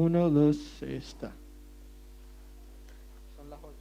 1, 2, está. Son las 8.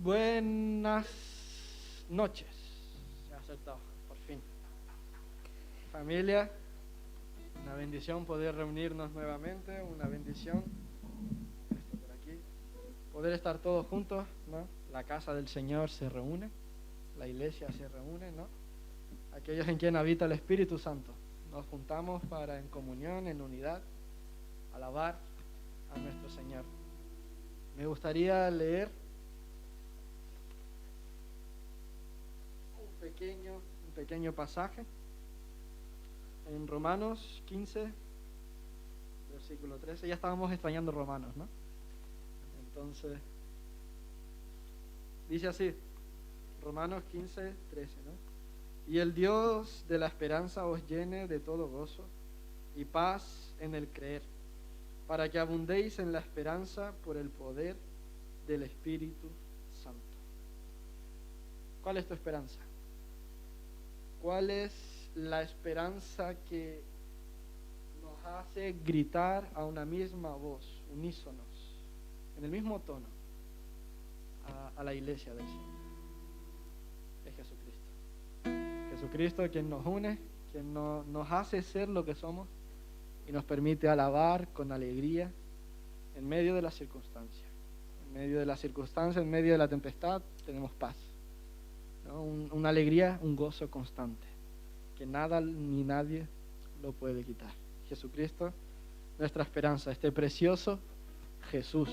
Buenas noches. Se ha acertado, por fin. Familia, una bendición poder reunirnos nuevamente, una bendición. Esto por aquí. Poder estar todos juntos, ¿no? La casa del Señor se reúne, la iglesia se reúne, ¿no? Aquellos en quien habita el Espíritu Santo. Nos juntamos para en comunión, en unidad, alabar a nuestro Señor. Me gustaría leer un pequeño pasaje en Romanos 15, versículo 13. Ya estábamos extrañando Romanos, ¿no? Entonces, dice así, Romanos 15, 13, ¿no? Y el Dios de la esperanza os llene de todo gozo y paz en el creer, para que abundéis en la esperanza por el poder del Espíritu Santo. ¿Cuál es tu esperanza? ¿Cuál es la esperanza que nos hace gritar a una misma voz, unísonos, en el mismo tono, a la iglesia del Señor? Es Jesucristo. Jesucristo quien nos une, quien nos hace ser lo que somos y nos permite alabar con alegría en medio de las circunstancias. En medio de las circunstancias, en medio de la tempestad, tenemos paz, ¿no? Una alegría, un gozo constante, que nada ni nadie lo puede quitar. Jesucristo, nuestra esperanza, este precioso Jesús.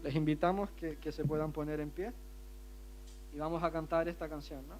Les invitamos que se puedan poner en pie y vamos a cantar esta canción, ¿no?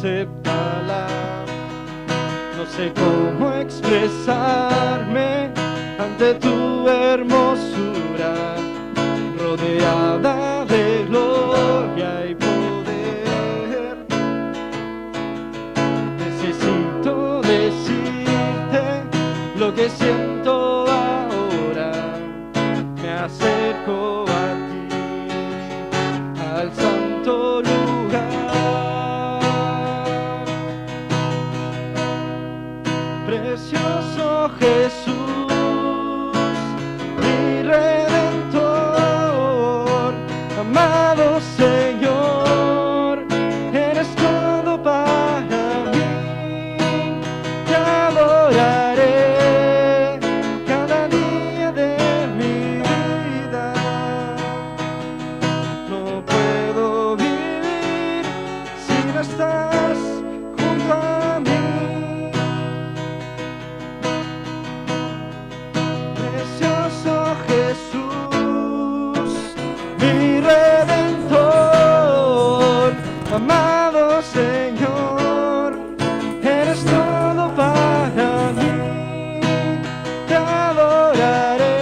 acéptala. No sé cómo expresarme ante tu hermosura, rodeada de gloria y poder. Necesito decirte lo que siento ahora. Me acerco a ti, al santo lugar. Precioso Jesús, mi Redentor, amado Señor, eres todo para mí. Te adoraré cada día de mi vida. No puedo vivir si no estás junto a mí. Precioso Jesús, mi Redentor, amado Señor, eres todo para mí. Te adoraré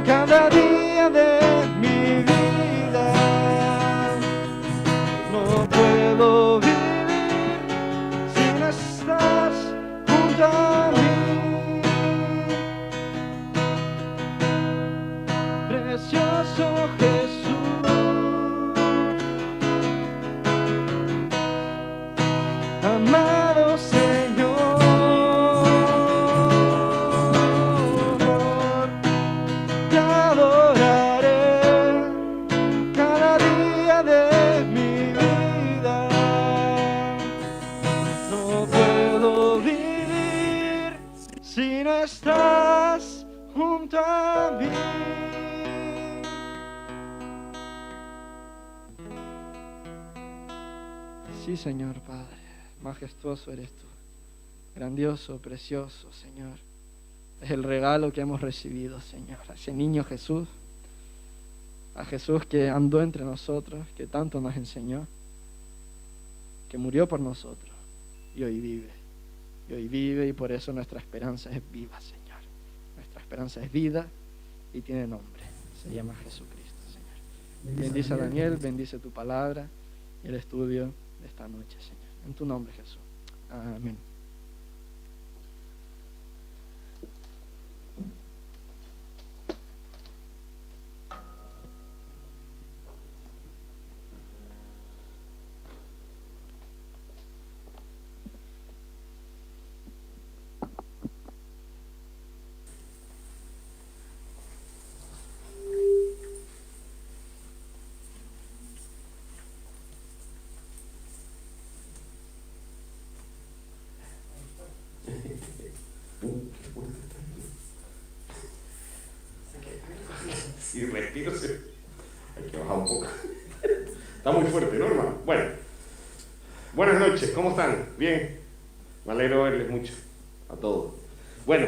cada día de mi vida. No puedo vivir si no estás junto a mí. Precioso Jesús, amado Señor, te adoraré cada día de mi vida. No puedo vivir si no estás junto a mí. Sí, Señor Padre, majestuoso eres tú, grandioso, precioso, Señor. Es el regalo que hemos recibido, Señor, a ese niño Jesús, a Jesús que andó entre nosotros, que tanto nos enseñó, que murió por nosotros y hoy vive y por eso nuestra esperanza es viva, Señor. Nuestra esperanza es vida y tiene nombre, se llama Jesucristo, Señor. Bendice a Daniel, bendice tu palabra y el estudio de esta noche, Señor. En tu nombre, Jesús. Amén. Y respiro, hay que bajar un poco. Está muy fuerte, ¿no, hermano? Bueno, buenas noches, ¿cómo están? ¿Bien? Me alegro verles mucho, a todos. Bueno,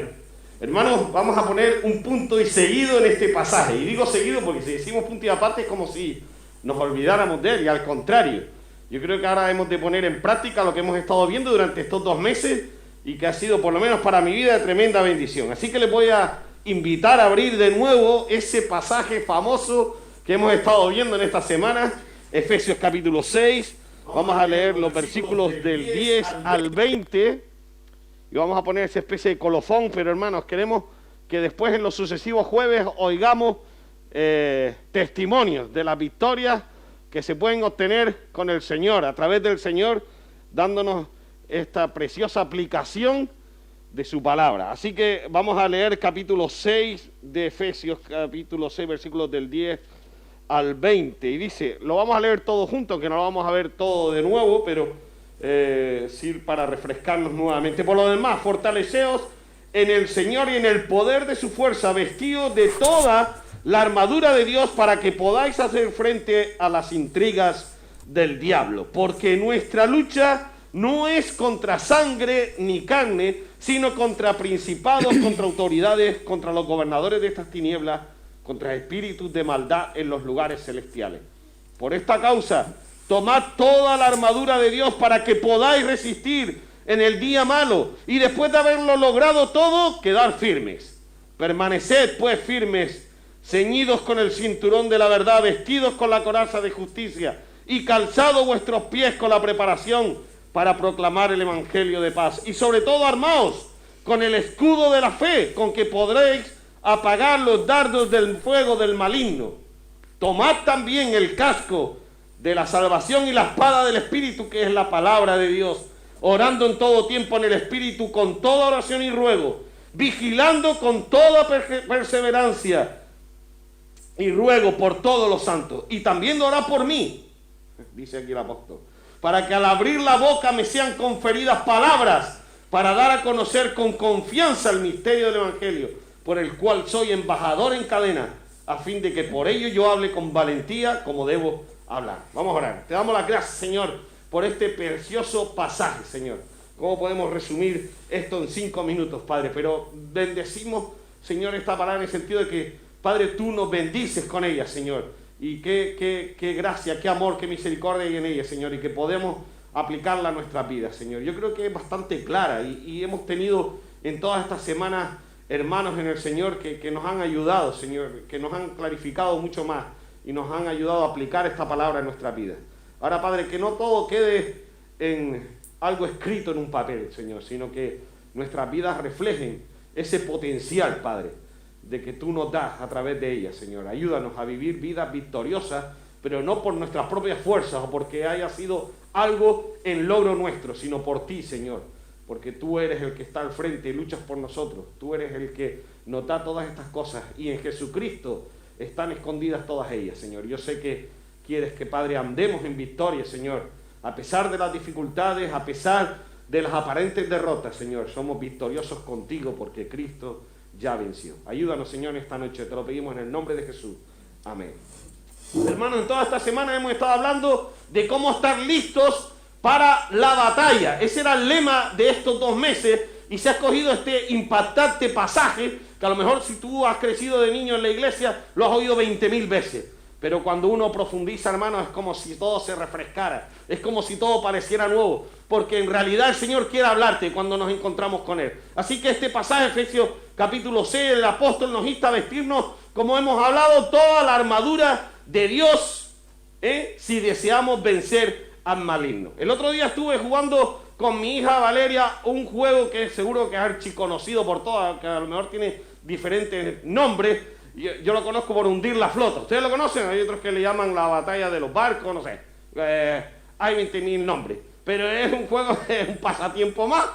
hermanos, vamos a poner un punto y seguido en este pasaje. Y digo seguido porque si decimos punto y aparte es como si nos olvidáramos de él, y al contrario. Yo creo que ahora hemos de poner en práctica lo que hemos estado viendo durante estos 2 meses y que ha sido, por lo menos para mi vida, de tremenda bendición. Así que les voy a invitar a abrir de nuevo ese pasaje famoso que hemos estado viendo en esta semana, Efesios capítulo 6. Vamos a leer los versículos del 10 al 20 y vamos a poner esa especie de colofón, pero hermanos, queremos que después en los sucesivos jueves oigamos testimonios de las victorias que se pueden obtener con el Señor, a través del Señor, dándonos esta preciosa aplicación de su palabra. Así que vamos a leer capítulo 6 de Efesios, capítulo 6, versículos del 10 al 20. Y dice, lo vamos a leer todo junto, que no lo vamos a ver todo de nuevo, pero sí para refrescarnos nuevamente. Por lo demás, fortaleceos en el Señor y en el poder de su fuerza, vestidos de toda la armadura de Dios para que podáis hacer frente a las intrigas del diablo. Porque nuestra lucha no es contra sangre ni carne, sino contra principados, contra autoridades, contra los gobernadores de estas tinieblas, contra espíritus de maldad en los lugares celestiales. Por esta causa Tomad toda la armadura de Dios para que podáis resistir en el día malo, y después de haberlo logrado todo, quedar firmes. Permaneced pues firmes, ceñidos con el cinturón de la verdad, vestidos con la coraza de justicia, y calzados vuestros pies con la preparación para proclamar el evangelio de paz. Y sobre todo armaos con el escudo de la fe, con que podréis apagar los dardos del fuego del maligno. Tomad también el casco de la salvación y la espada del Espíritu, que es la palabra de Dios, orando en todo tiempo en el Espíritu con toda oración y ruego, vigilando con toda perseverancia y ruego por todos los santos. Y también orad por mí, dice aquí el apóstol, para que al abrir la boca me sean conferidas palabras para dar a conocer con confianza el misterio del Evangelio, por el cual soy embajador en cadena, a fin de que por ello yo hable con valentía como debo hablar. Vamos a orar. Te damos las gracias, Señor, por este precioso pasaje, Señor. ¿Cómo podemos resumir esto en 5 minutos, Padre? Pero bendecimos, Señor, esta palabra en el sentido de que, Padre, tú nos bendices con ella, Señor. Y qué gracia, qué amor, qué misericordia hay en ella, Señor, y que podemos aplicarla a nuestras vidas, Señor. Yo creo que es bastante clara y hemos tenido en todas estas semanas hermanos en el Señor que nos han ayudado, Señor, que nos han clarificado mucho más y nos han ayudado a aplicar esta palabra en nuestra vida. Ahora, Padre, que no todo quede en algo escrito en un papel, Señor, sino que nuestras vidas reflejen ese potencial, Padre, de que tú nos das a través de ellas, Señor. Ayúdanos a vivir vidas victoriosas, pero no por nuestras propias fuerzas o porque haya sido algo en logro nuestro, sino por ti, Señor, porque tú eres el que está al frente y luchas por nosotros. Tú eres el que nos da todas estas cosas y en Jesucristo están escondidas todas ellas, Señor. Yo sé que quieres que, Padre, andemos en victoria, Señor, a pesar de las dificultades, a pesar de las aparentes derrotas, Señor. Somos victoriosos contigo porque Cristo ya venció. Ayúdanos, Señor, esta noche. Te lo pedimos en el nombre de Jesús. Amén. Hermanos, en toda esta semana hemos estado hablando de cómo estar listos para la batalla. Ese era el lema de estos 2 meses y se ha escogido este impactante pasaje que a lo mejor si tú has crecido de niño en la iglesia lo has oído 20.000 veces. Pero cuando uno profundiza, hermano, es como si todo se refrescara, es como si todo pareciera nuevo, porque en realidad el Señor quiere hablarte cuando nos encontramos con Él. Así que este pasaje, Efesios capítulo 6, el apóstol nos insta a vestirnos, como hemos hablado, toda la armadura de Dios, si deseamos vencer al maligno. El otro día estuve jugando con mi hija Valeria un juego que seguro que es archiconocido por todas, que a lo mejor tiene diferentes nombres. Yo lo conozco por hundir la flota. ¿Ustedes lo conocen? Hay otros que le llaman la batalla de los barcos, no sé. Hay 20.000 nombres. Pero es un juego, es un pasatiempo más.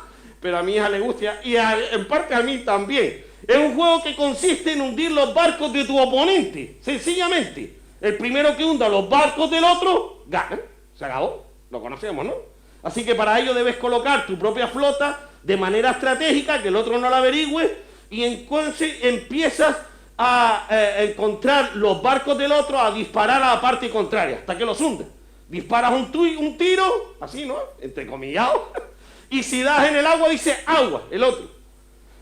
Pero a mi hija le gusta y en parte a mí también. Es un juego que consiste en hundir los barcos de tu oponente. Sencillamente. El primero que hunda los barcos del otro, gana. Se acabó. Lo conocemos, ¿no? Así que para ello debes colocar tu propia flota de manera estratégica, que el otro no la averigüe. Y entonces empiezas a encontrar los barcos del otro, a disparar a la parte contraria, hasta que los hunde. Disparas un tiro, así, ¿no? Entrecomillado. Y si das en el agua, dice agua, el otro.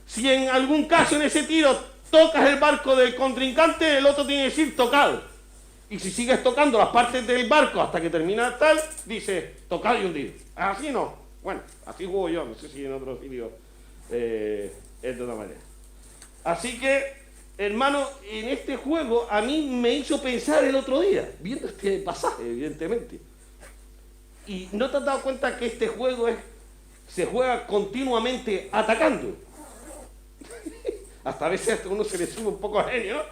Si en algún caso en ese tiro tocas el barco del contrincante, el otro tiene que decir tocado. Y si sigues tocando las partes del barco hasta que termina tal, dice tocado y hundido. Así no. Bueno, así juego yo, no sé si en otros sitios es de otra manera. Así que, hermano, en este juego a mí me hizo pensar el otro día, viendo este pasaje, evidentemente. Y ¿no te has dado cuenta que este juego se juega continuamente atacando? Hasta a veces a uno se le sube un poco a genio, ¿no?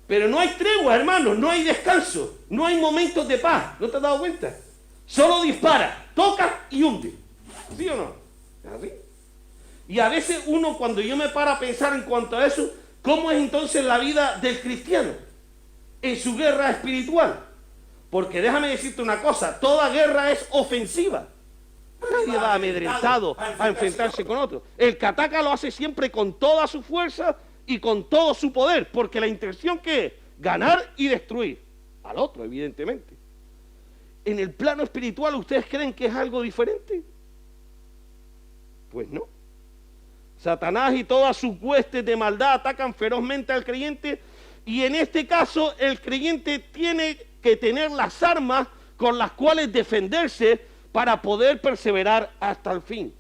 Pero no hay tregua, hermano, no hay descanso, no hay momentos de paz. ¿No te has dado cuenta? Solo dispara, toca y hunde. ¿Sí o no? ¿Es así? Y a veces uno, cuando yo me paro a pensar en cuanto a eso, ¿cómo es entonces la vida del cristiano en su guerra espiritual? Porque déjame decirte una cosa, toda guerra es ofensiva. Nadie va amedrentado a enfrentarse con otro. El que ataca lo hace siempre con toda su fuerza y con todo su poder, porque la intención que es ganar y destruir al otro, evidentemente. En el plano espiritual, ¿ustedes creen que es algo diferente? Pues no. Satanás y todas sus huestes de maldad atacan ferozmente al creyente y en este caso el creyente tiene que tener las armas con las cuales defenderse para poder perseverar hasta el fin.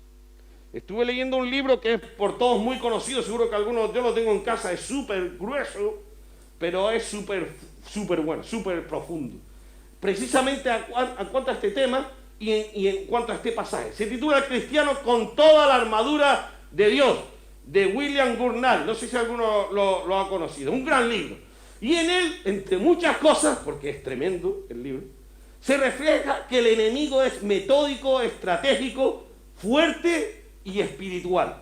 Estuve leyendo un libro que es por todos muy conocido, seguro que algunos, yo lo tengo en casa, es súper grueso, pero es súper bueno, súper profundo. Precisamente en cuanto a este tema y en cuanto a este pasaje. Se titula El cristiano con toda la armadura de Dios, de William Gurnall. No sé si alguno lo ha conocido. Un gran libro. Y en él, entre muchas cosas, porque es tremendo el libro, se refleja que el enemigo es metódico, estratégico, fuerte y espiritual.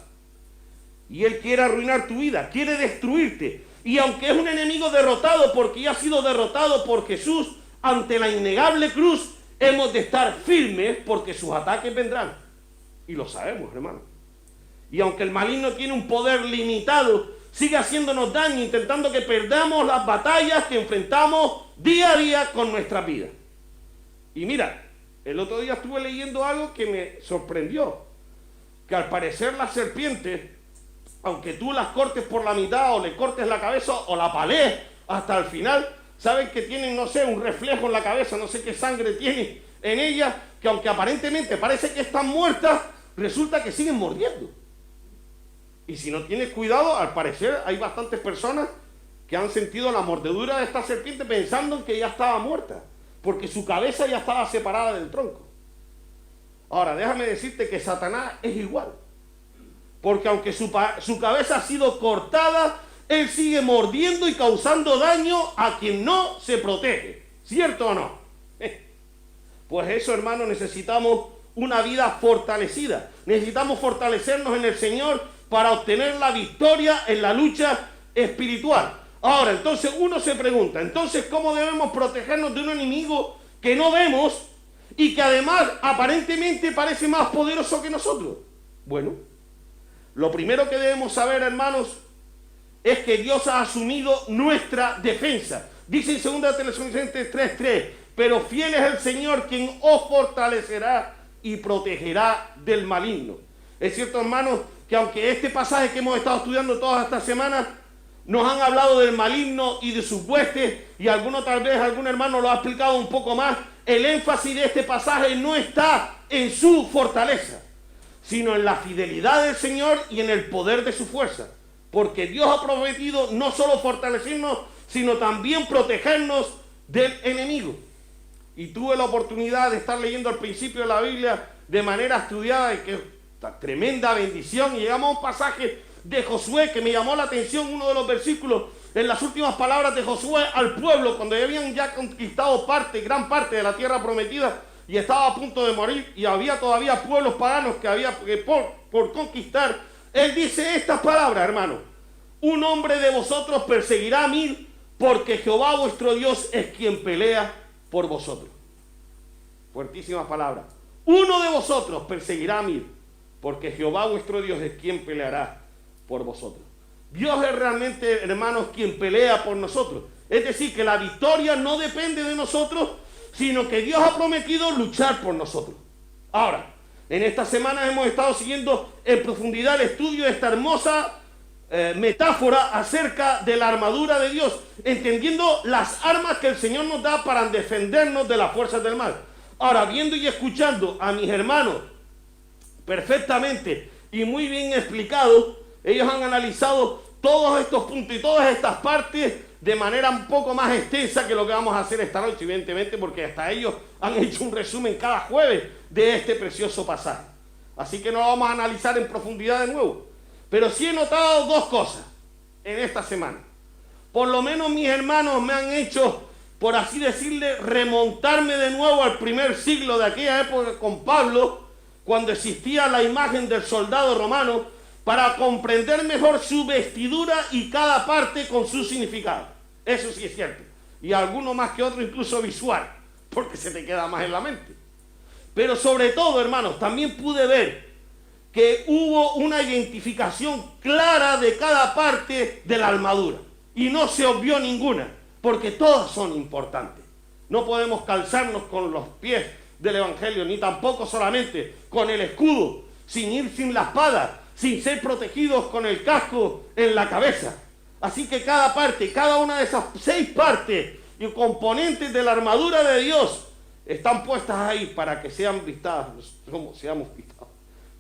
Y él quiere arruinar tu vida, quiere destruirte. Y aunque es un enemigo derrotado, porque ya ha sido derrotado por Jesús, ante la innegable cruz, hemos de estar firmes porque sus ataques vendrán. Y lo sabemos, hermano. Y aunque el maligno tiene un poder limitado, sigue haciéndonos daño, intentando que perdamos las batallas que enfrentamos día a día con nuestra vida. Y mira, el otro día estuve leyendo algo que me sorprendió. Que al parecer las serpientes, aunque tú las cortes por la mitad o le cortes la cabeza o la palees hasta el final, saben que tienen, no sé, un reflejo en la cabeza, no sé qué sangre tiene en ellas, que aunque aparentemente parece que están muertas, resulta que siguen mordiendo. Y si no tienes cuidado, al parecer hay bastantes personas que han sentido la mordedura de esta serpiente pensando que ya estaba muerta, porque su cabeza ya estaba separada del tronco. Ahora, déjame decirte que Satanás es igual, porque aunque su cabeza ha sido cortada, él sigue mordiendo y causando daño a quien no se protege. ¿Cierto o no? Pues eso, hermano, necesitamos una vida fortalecida. Necesitamos fortalecernos en el Señor para obtener la victoria en la lucha espiritual. Ahora, entonces uno se pregunta, entonces, ¿cómo debemos protegernos de un enemigo que no vemos y que además aparentemente parece más poderoso que nosotros? Bueno, lo primero que debemos saber, hermanos, es que Dios ha asumido nuestra defensa. Dice en 2 Tesalonicenses 3:3, pero fiel es el Señor quien os fortalecerá y protegerá del maligno. Es cierto, hermanos, que aunque este pasaje que hemos estado estudiando todas estas semanas nos han hablado del maligno y de sus huestes, y tal vez algún hermano lo ha explicado un poco más, el énfasis de este pasaje no está en su fortaleza, sino en la fidelidad del Señor y en el poder de su fuerza. Porque Dios ha prometido no solo fortalecernos, sino también protegernos del enemigo. Y tuve la oportunidad de estar leyendo al principio de la Biblia de manera estudiada, y que es una tremenda bendición. Y llegamos a un pasaje de Josué que me llamó la atención, uno de los versículos, en las últimas palabras de Josué al pueblo, cuando habían ya conquistado gran parte de la tierra prometida, y estaba a punto de morir, y había todavía pueblos paganos que había por conquistar. Él dice estas palabras, hermano: un hombre de vosotros perseguirá a 1000, porque Jehová vuestro Dios es quien pelea por vosotros. Fuertísimas palabras. Uno de vosotros perseguirá a 1000, porque Jehová vuestro Dios es quien peleará por vosotros. Dios es realmente, hermanos, quien pelea por nosotros. Es decir, que la victoria no depende de nosotros, sino que Dios ha prometido luchar por nosotros. Ahora, en estas semanas hemos estado siguiendo en profundidad el estudio de esta hermosa metáfora acerca de la armadura de Dios, entendiendo las armas que el Señor nos da para defendernos de las fuerzas del mal. Ahora, viendo y escuchando a mis hermanos perfectamente y muy bien explicados, ellos han analizado todos estos puntos y todas estas partes de manera un poco más extensa que lo que vamos a hacer esta noche, evidentemente, porque hasta ellos han hecho un resumen cada jueves de este precioso pasaje. Así que no lo vamos a analizar en profundidad de nuevo. Pero sí he notado dos cosas en esta semana. Por lo menos mis hermanos me han hecho, por así decirle, remontarme de nuevo al primer siglo de aquella época con Pablo, cuando existía la imagen del soldado romano, para comprender mejor su vestidura y cada parte con su significado. Eso sí es cierto. Y alguno más que otro incluso visual, porque se te queda más en la mente. Pero sobre todo, hermanos, también pude ver que hubo una identificación clara de cada parte de la armadura. Y no se obvió ninguna, porque todas son importantes. No podemos calzarnos con los pies del Evangelio, ni tampoco solamente con el escudo, sin ir sin la espada, sin ser protegidos con el casco en la cabeza. Así que cada parte, cada una de esas 6 partes y componentes de la armadura de Dios están puestas ahí para que seamos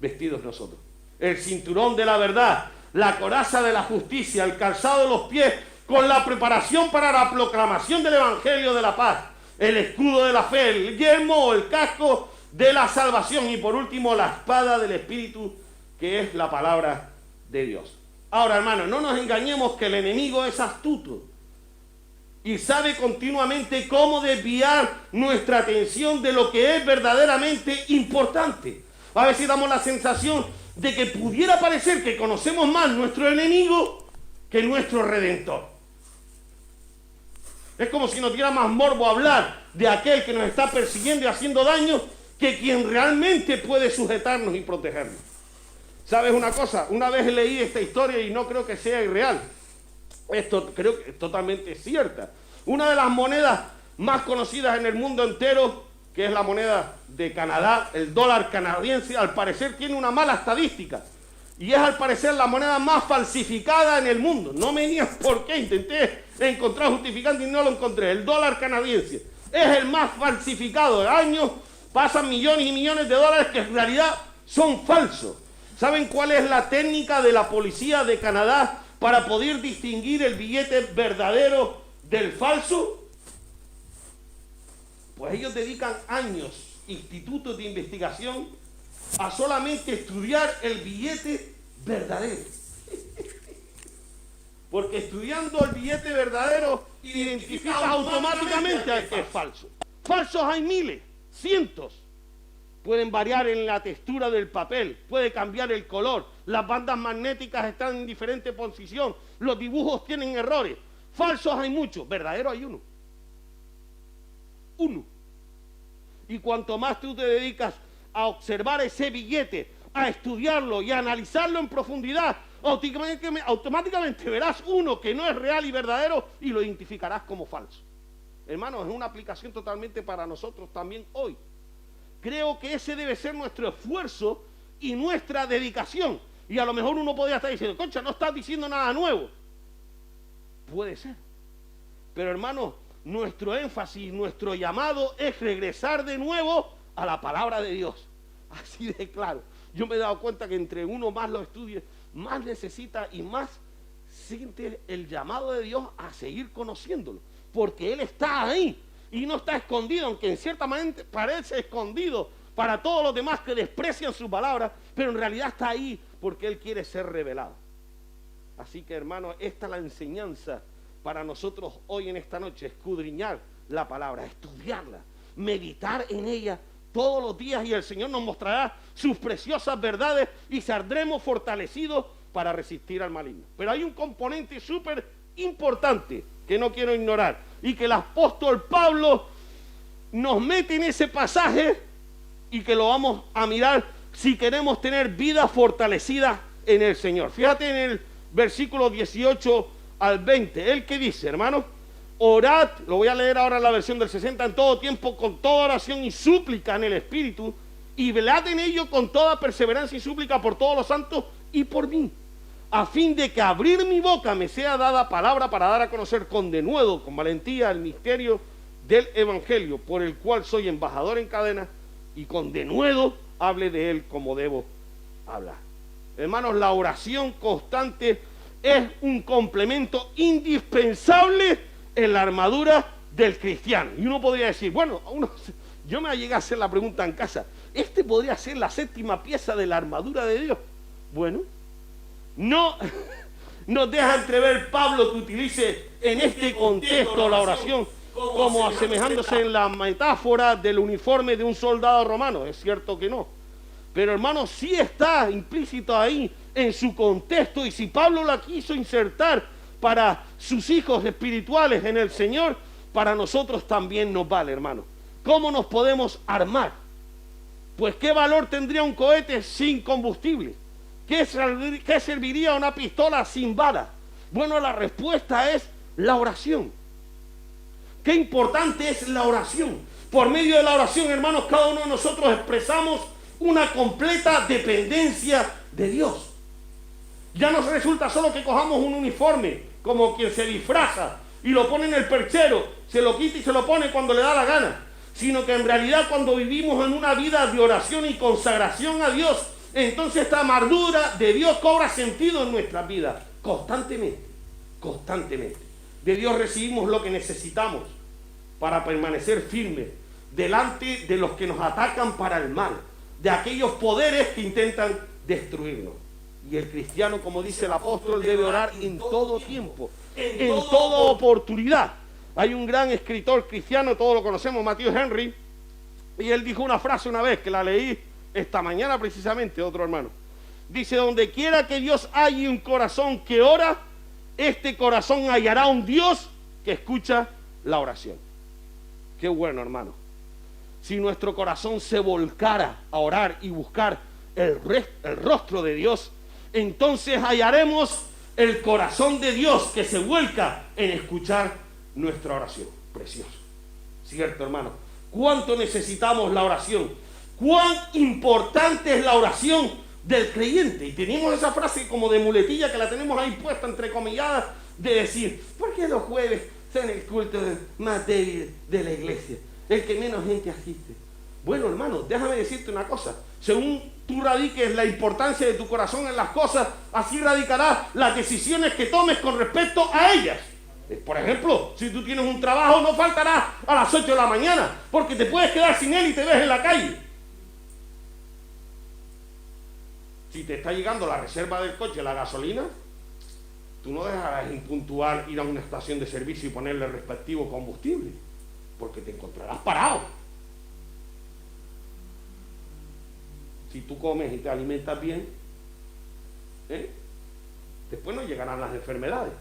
vestidos nosotros. El cinturón de la verdad, la coraza de la justicia, el calzado de los pies, con la preparación para la proclamación del evangelio de la paz, el escudo de la fe, el yelmo o el casco de la salvación y por último la espada del Espíritu, que es la palabra de Dios. Ahora, hermanos, no nos engañemos que el enemigo es astuto y sabe continuamente cómo desviar nuestra atención de lo que es verdaderamente importante. A veces damos la sensación de que pudiera parecer que conocemos más nuestro enemigo que nuestro redentor. Es como si nos diera más morbo hablar de aquel que nos está persiguiendo y haciendo daño que quien realmente puede sujetarnos y protegernos. ¿Sabes una cosa? Una vez leí esta historia y no creo que sea irreal. Esto creo que es totalmente cierta. Una de las monedas más conocidas en el mundo entero, que es la moneda de Canadá, el dólar canadiense, al parecer tiene una mala estadística. Y es al parecer la moneda más falsificada en el mundo. No me digas por qué, intenté encontrar justificante y no lo encontré. El dólar canadiense es el más falsificado. De años pasan millones y millones de dólares que en realidad son falsos. ¿Saben cuál es la técnica de la policía de Canadá para poder distinguir el billete verdadero del falso? Pues ellos dedican años, institutos de investigación, a solamente estudiar el billete verdadero. Porque estudiando el billete verdadero, identificas automáticamente al que es falso. Falsos hay miles, cientos. Pueden variar en la textura del papel, puede cambiar el color, las bandas magnéticas están en diferente posición, los dibujos tienen errores. Falsos hay muchos, verdaderos hay uno. Uno. Y cuanto más tú te dedicas a observar ese billete, a estudiarlo y a analizarlo en profundidad, automáticamente verás uno que no es real y verdadero y lo identificarás como falso. Hermanos, es una aplicación totalmente para nosotros también hoy. Creo que ese debe ser nuestro esfuerzo y nuestra dedicación. Y a lo mejor uno podría estar diciendo, concha, no estás diciendo nada nuevo. Puede ser. Pero hermanos, nuestro énfasis, nuestro llamado es regresar de nuevo a la palabra de Dios. Así de claro. Yo me he dado cuenta que entre uno más lo estudie, más necesita y más siente el llamado de Dios a seguir conociéndolo. Porque Él está ahí y no está escondido, aunque en cierta manera parece escondido para todos los demás que desprecian su palabra, pero en realidad está ahí porque Él quiere ser revelado. Así que, hermanos, esta es la enseñanza para nosotros hoy en esta noche: escudriñar la palabra, estudiarla, meditar en ella todos los días, y el Señor nos mostrará sus preciosas verdades y saldremos fortalecidos para resistir al maligno. Pero hay un componente súper importante que no quiero ignorar y que el apóstol Pablo nos mete en ese pasaje y que lo vamos a mirar si queremos tener vida fortalecida en el Señor. Fíjate en el versículo 18 al 20, ¿él qué dice, hermano? Orad, lo voy a leer ahora en la versión del 60, en todo tiempo, con toda oración y súplica en el Espíritu, y velad en ello con toda perseverancia y súplica por todos los santos y por mí, a fin de que abrir mi boca me sea dada palabra para dar a conocer con denuedo, con valentía, el misterio del Evangelio, por el cual soy embajador en cadena, y con denuedo hable de él como debo hablar. Hermanos, la oración constante es un complemento indispensable en la armadura del cristiano. Y uno podría decir, bueno, yo me llegué a hacer la pregunta en casa, ¿este podría ser la séptima pieza de la armadura de Dios? Bueno, no nos deja entrever Pablo que utilice en este contexto la oración como asemejándose en la metáfora del uniforme de un soldado romano. Es cierto que no. Pero hermanos, sí está implícito ahí en su contexto, y si Pablo la quiso insertar para sus hijos espirituales en el Señor, para nosotros también nos vale, hermano. ¿Cómo nos podemos armar? Pues ¿qué valor tendría un cohete sin combustible? ¿Qué serviría una pistola sin bala? Bueno, la respuesta es la oración. Qué importante es la oración. Por medio de la oración, hermanos, cada uno de nosotros expresamos una completa dependencia de Dios. Ya no resulta solo que cojamos un uniforme como quien se disfraza y lo pone en el perchero, se lo quita y se lo pone cuando le da la gana, sino que en realidad cuando vivimos en una vida de oración y consagración a Dios, entonces esta amargura de Dios cobra sentido en nuestras vidas, constantemente. De Dios recibimos lo que necesitamos para permanecer firmes delante de los que nos atacan para el mal, de aquellos poderes que intentan destruirnos. Y el cristiano, como dice el apóstol, debe orar en todo tiempo, en toda oportunidad. Hay un gran escritor cristiano, todos lo conocemos, Matthew Henry, y él dijo una frase una vez que la leí esta mañana precisamente, otro hermano. Dice, donde quiera que Dios halle un corazón que ora, este corazón hallará un Dios que escucha la oración. Qué bueno, hermano. Si nuestro corazón se volcara a orar y buscar el rostro de Dios, entonces hallaremos el corazón de Dios que se vuelca en escuchar nuestra oración. Precioso. ¿Cierto, hermano? ¿Cuánto necesitamos la oración? ¿Cuán importante es la oración del creyente? Y tenemos esa frase como de muletilla que la tenemos ahí puesta entrecomillada, de decir, ¿por qué los jueves son el culto más débil de la iglesia? El que menos gente asiste. Bueno, hermano, déjame decirte una cosa. Según tú radiques la importancia de tu corazón en las cosas, así radicarás las decisiones que tomes con respecto a ellas. Por ejemplo, si tú tienes un trabajo, no faltarás a las 8 de la mañana, porque te puedes quedar sin él y te ves en la calle. Si te está llegando la reserva del coche, la gasolina, tú no dejarás impuntual ir a una estación de servicio y ponerle el respectivo combustible, porque te encontrarás parado. Si tú comes y te alimentas bien, después no llegarán las enfermedades.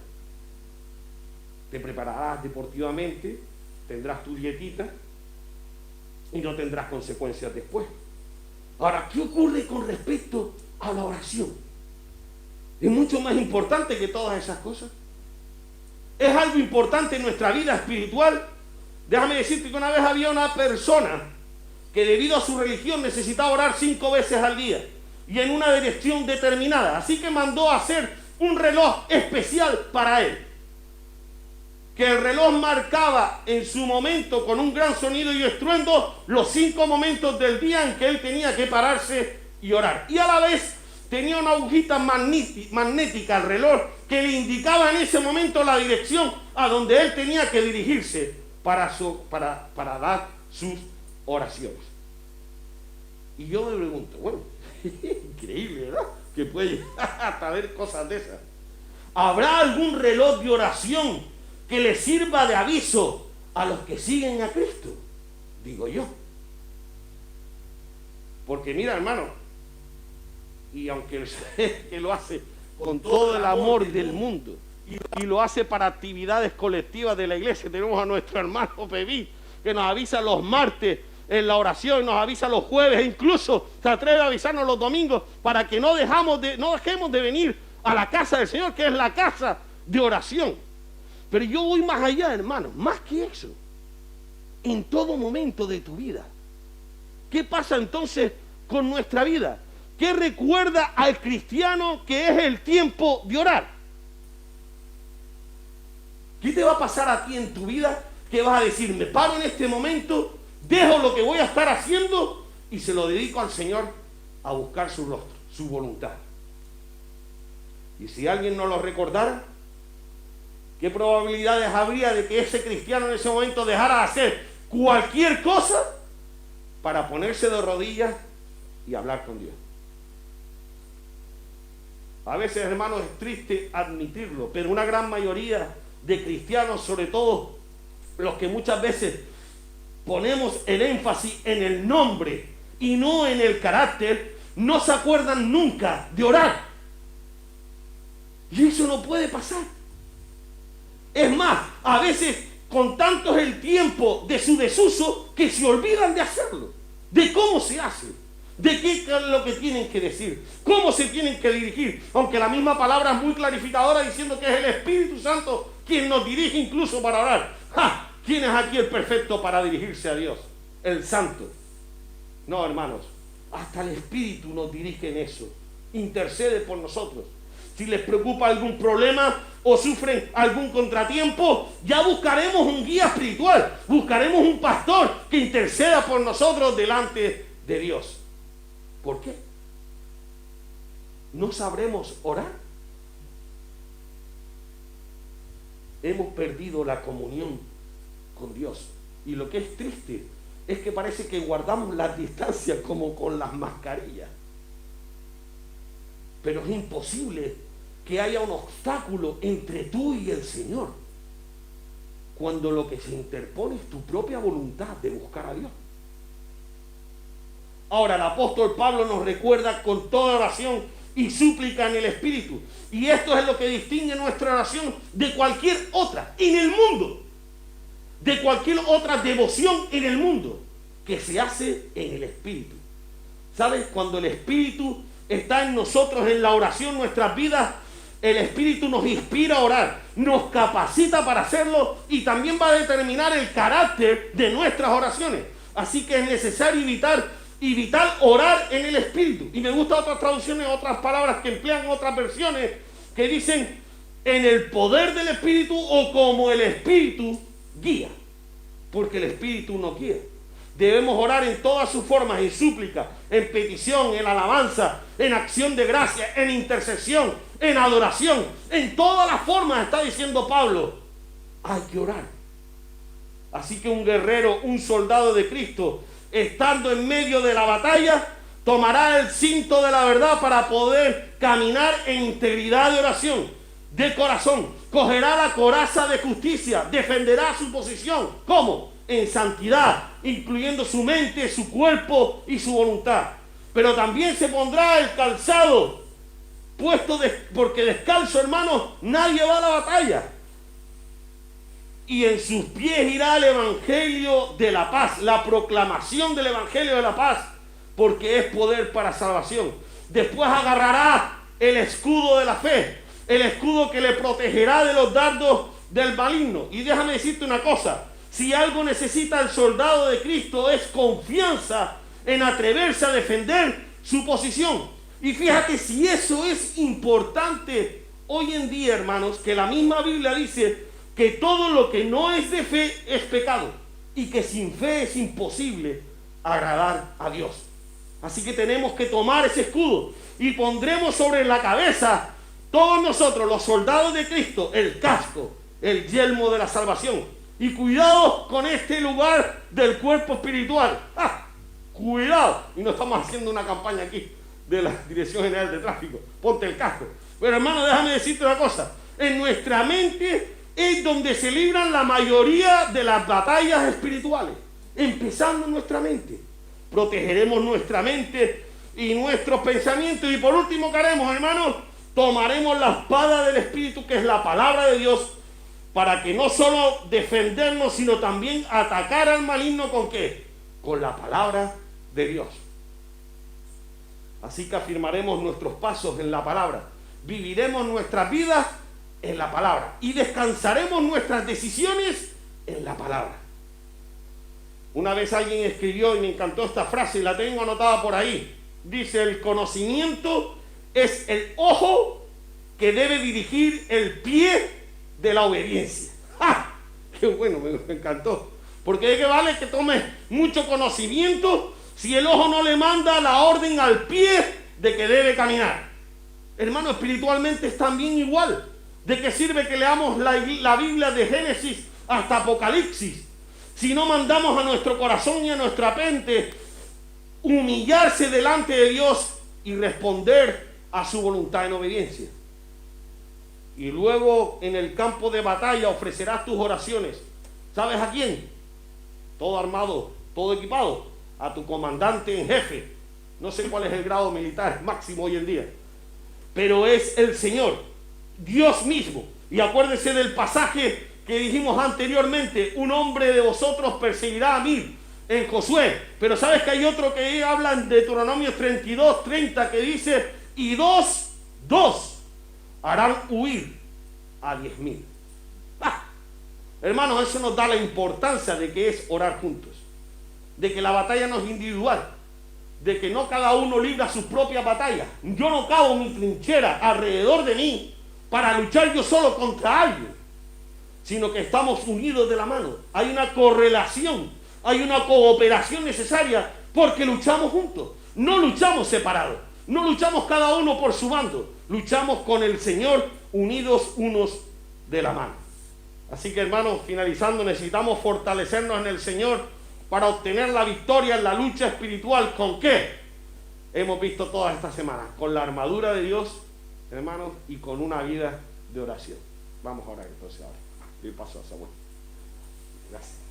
Te prepararás deportivamente, tendrás tu dietita y no tendrás consecuencias después. Ahora, ¿qué ocurre con respecto a la oración? Es mucho más importante que todas esas cosas. Es algo importante en nuestra vida espiritual. Déjame decirte que una vez había una persona que debido a su religión necesitaba orar 5 veces al día y en una dirección determinada. Así que mandó a hacer un reloj especial para él, que el reloj marcaba en su momento con un gran sonido y estruendo los 5 momentos del día en que él tenía que pararse y orar. Y a la vez tenía una agujita magnética al reloj que le indicaba en ese momento la dirección a donde él tenía que dirigirse para dar sus oraciones. Y yo me pregunto, bueno, increíble, ¿verdad? Que puede llegar hasta ver cosas de esas. ¿Habrá algún reloj de oración que le sirva de aviso a los que siguen a Cristo? Digo yo. Porque mira, hermano, y aunque que lo hace con todo el amor del mundo y lo hace para actividades colectivas de la iglesia, tenemos a nuestro hermano Pebí que nos avisa los martes en la oración, nos avisa los jueves e incluso se atreve a avisarnos los domingos para que no dejemos de venir a la casa del Señor, que es la casa de oración. Pero yo voy más allá, hermano, más que eso. En todo momento de tu vida. ¿Qué pasa entonces con nuestra vida? ¿Qué recuerda al cristiano que es el tiempo de orar? ¿Qué te va a pasar a ti en tu vida? ¿Qué vas a decir? Me paro en este momento, dejo lo que voy a estar haciendo y se lo dedico al Señor a buscar su rostro, su voluntad. Y si alguien no lo recordara, ¿qué probabilidades habría de que ese cristiano en ese momento dejara de hacer cualquier cosa para ponerse de rodillas y hablar con Dios? A veces, hermanos, es triste admitirlo, pero una gran mayoría de cristianos, sobre todo los que muchas veces ponemos el énfasis en el nombre y no en el carácter, no se acuerdan nunca de orar. Y eso no puede pasar. Es más, a veces con tanto es el tiempo de su desuso que se olvidan de hacerlo, de cómo se hace, de qué es lo que tienen que decir, cómo se tienen que dirigir, aunque la misma palabra es muy clarificadora diciendo que es el Espíritu Santo quien nos dirige incluso para orar. ¡Ja! ¿Quién es aquí el perfecto para dirigirse a Dios? El Santo. No, hermanos, hasta el Espíritu nos dirige en eso, intercede por nosotros. si les preocupa algún problema o sufren algún contratiempo, ya buscaremos un guía espiritual, buscaremos un pastor que interceda por nosotros delante de Dios. ¿Por qué? ¿No sabremos orar? Hemos perdido la comunión con Dios. Y lo que es triste es que parece que guardamos las distancias como con las mascarillas. Pero es imposible que haya un obstáculo entre tú y el Señor cuando lo que se interpone es tu propia voluntad de buscar a Dios. Ahora el apóstol Pablo nos recuerda con toda oración y súplica en el Espíritu. Y esto es lo que distingue nuestra oración de cualquier otra en el mundo, de cualquier otra devoción en el mundo, que se hace en el Espíritu. ¿Sabes? Cuando el Espíritu está en nosotros, en la oración, nuestras vidas, el Espíritu nos inspira a orar, nos capacita para hacerlo y también va a determinar el carácter de nuestras oraciones. Así que es necesario evitar orar en el Espíritu. Y me gustan otras traducciones, otras palabras que emplean otras versiones que dicen en el poder del Espíritu o como el Espíritu guía, porque el Espíritu nos guía. Debemos orar en todas sus formas, en súplica, en petición, en alabanza, en acción de gracia, en intercesión, en adoración. En todas las formas, está diciendo Pablo, hay que orar. Así que un guerrero, un soldado de Cristo, estando en medio de la batalla, tomará el cinto de la verdad para poder caminar en integridad de oración, de corazón. Cogerá la coraza de justicia, defenderá su posición. ¿Cómo? En santidad, incluyendo su mente, su cuerpo y su voluntad. Pero también se pondrá el calzado puesto, porque descalzo, hermanos, nadie va a la batalla. Y en sus pies irá el evangelio de la paz, la proclamación del evangelio de la paz, porque es poder para salvación. Después agarrará el escudo de la fe, el escudo que le protegerá de los dardos del maligno. Y déjame decirte una cosa, si algo necesita el soldado de Cristo es confianza en atreverse a defender su posición. Y fíjate si eso es importante hoy en día, hermanos, que la misma Biblia dice que todo lo que no es de fe es pecado y que sin fe es imposible agradar a Dios. Así que tenemos que tomar ese escudo y pondremos sobre la cabeza todos nosotros, los soldados de Cristo, el casco, el yelmo de la salvación. Y cuidado con este lugar del cuerpo espiritual. Cuidado. Y no estamos haciendo una campaña aquí de la Dirección General de Tráfico. Ponte el casco. Pero hermano, déjame decirte una cosa. En nuestra mente es donde se libran la mayoría de las batallas espirituales. Empezando en nuestra mente. Protegeremos nuestra mente y nuestros pensamientos. Y por último, ¿qué haremos, hermanos? Tomaremos la espada del Espíritu, que es la palabra de Dios, para que no solo defendernos, sino también atacar al maligno. ¿Con qué? Con la palabra de Dios. Así que afirmaremos nuestros pasos en la palabra, viviremos nuestras vidas en la palabra y descansaremos nuestras decisiones en la palabra. Una vez alguien escribió, y me encantó esta frase, y la tengo anotada por ahí, dice: el conocimiento es el ojo que debe dirigir el pie de la obediencia. ¡Ja! ¡Qué bueno! Me encantó. Porque ¿de qué vale que tomes mucho conocimiento si el ojo no le manda la orden al pie de que debe caminar? Hermano, espiritualmente es también igual. ¿De qué sirve que leamos la Biblia de Génesis hasta Apocalipsis si no mandamos a nuestro corazón y a nuestra mente humillarse delante de Dios y responder a su voluntad en obediencia? Y luego en el campo de batalla ofrecerás tus oraciones. ¿Sabes a quién? Todo armado, todo equipado. A tu comandante en jefe. No sé cuál es el grado militar máximo hoy en día, pero es el Señor, Dios mismo. Y acuérdense del pasaje que dijimos anteriormente: un hombre de vosotros perseguirá a 1000, en Josué. Pero sabes que hay otro que habla en Deuteronomio 32:30, que dice: y dos harán huir a 10,000. Hermanos, eso nos da la importancia de que es orar juntos, de que la batalla no es individual, de que no cada uno libra sus propias batallas. Yo no cavo mi trinchera alrededor de mí para luchar yo solo contra alguien, sino que estamos unidos de la mano. Hay una correlación, hay una cooperación necesaria porque luchamos juntos. No luchamos separados, no luchamos cada uno por su bando, luchamos con el Señor unidos unos de la mano. Así que, hermanos, finalizando, necesitamos fortalecernos en el Señor para obtener la victoria en la lucha espiritual. ¿Con qué? Hemos visto todas estas semanas, con la armadura de Dios, hermanos, y con una vida de oración. Vamos a orar entonces ahora. Y paso a Samuel. Gracias.